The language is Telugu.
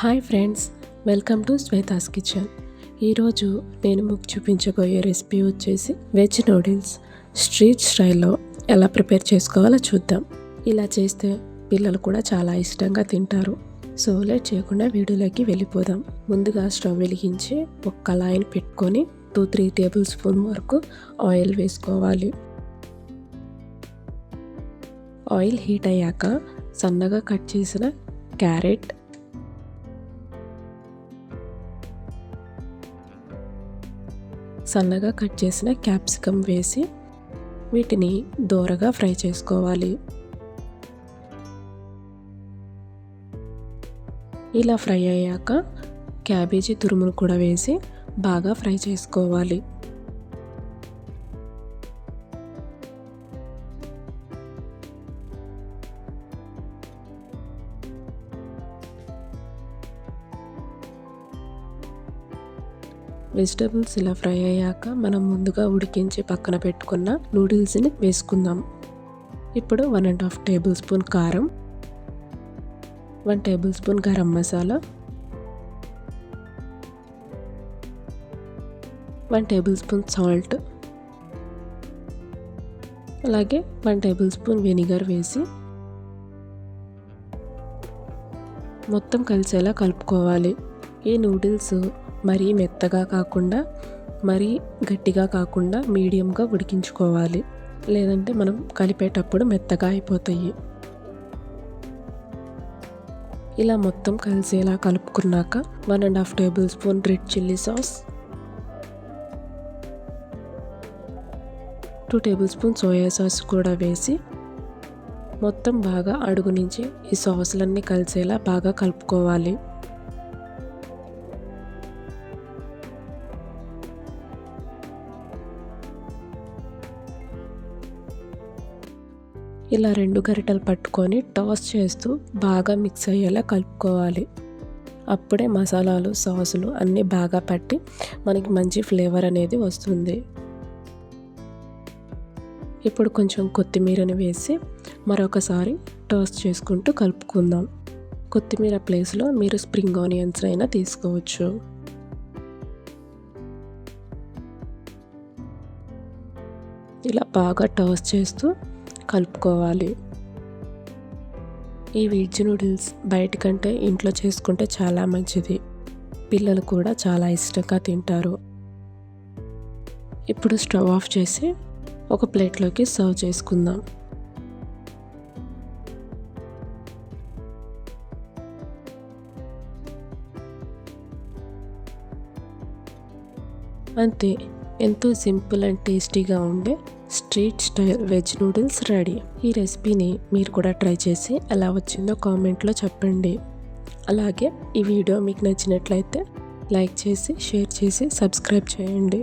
Hi friends, welcome to Shweta's kitchen. ఈరోజు నేను మీకు చూపించబోయే రెసిపీ వచ్చేసి వెజ్ నూడిల్స్ స్ట్రీట్ స్టైల్లో ఎలా ప్రిపేర్ చేసుకోవాలో చూద్దాం. ఇలా చేస్తే పిల్లలు కూడా చాలా ఇష్టంగా తింటారు. సో లేట్ చేయకుండా వీడియోలోకి వెళ్ళిపోదాం. ముందుగా స్టవ్ వెలిగించి ఒక కళాయిని పెట్టుకొని 2-3 టేబుల్ స్పూన్ వరకు ఆయిల్ వేసుకోవాలి. ఆయిల్ హీట్ అయ్యాక సన్నగా కట్ చేసిన క్యారెట్, సన్నగా కట్ చేసిన క్యాప్సికమ్ వేసి వీటిని దోరగా ఫ్రై చేసుకోవాలి. ఇలా ఫ్రై అయ్యాక క్యాబేజీ తురుమును కూడా వేసి బాగా ఫ్రై చేసుకోవాలి. వెజిటబుల్స్ ఇలా ఫ్రై అయ్యాక మనం ముందుగా ఉడికించి పక్కన పెట్టుకున్న నూడిల్స్ని వేసుకుందాం. ఇప్పుడు 1.5 టేబుల్ స్పూన్ కారం, 1 table spoon garam masala, 1 table spoon salt, అలాగే 1 టేబుల్ స్పూన్ వెనిగర్ వేసి మొత్తం కలిసేలా కలుపుకోవాలి. ఈ నూడిల్స్ మరీ మెత్తగా కాకుండా మరీ గట్టిగా కాకుండా మీడియంగా ఉడికించుకోవాలి, లేదంటే మనం కలిపేటప్పుడు మెత్తగా అయిపోతాయి. ఇలా మొత్తం కలిసేలా కలుపుకున్నాక 1.5 table spoon red chilli sauce, 2 table spoon soya sauce కూడా వేసి మొత్తం బాగా అడుగు నుంచి ఈ సాసులన్నీ కలిసేలా బాగా కలుపుకోవాలి. ఇలా 2 గరిటెలు పట్టుకొని టాస్ చేస్తూ బాగా మిక్స్ అయ్యేలా కలుపుకోవాలి. అప్పుడే మసాలాలు సాసులు అన్నీ బాగా పట్టి మనకి మంచి ఫ్లేవర్ అనేది వస్తుంది. ఇప్పుడు కొంచెం కొత్తిమీరని వేసి మరొకసారి టాస్ చేసుకుంటూ కలుపుకుందాం. కొత్తిమీర ప్లేస్లో మీరు స్ప్రింగ్ ఆనియన్స్ అయినా తీసుకోవచ్చు. ఇలా బాగా టాస్ చేస్తూ కలుపుకోవాలి. ఈ వెజ్ నూడిల్స్ బయట కంటే ఇంట్లో చేసుకుంటే చాలా మంచిది. పిల్లలు కూడా చాలా ఇష్టంగా తింటారు. ఇప్పుడు స్టవ్ ఆఫ్ చేసి ఒక ప్లేట్లోకి సర్వ్ చేసుకుందాం. అంతే, ఎంతో సింపుల్ అండ్ టేస్టీగా ఉండే street style veg noodles ready. ఈ రెసిపీని మీరు కూడా ట్రై చేసి ఎలా వచ్చిందో కామెంట్లో చెప్పండి. అలాగే ఈ వీడియో మీకు నచ్చినట్లయితే లైక్ చేసి, షేర్ చేసి, సబ్స్క్రైబ్ చేయండి.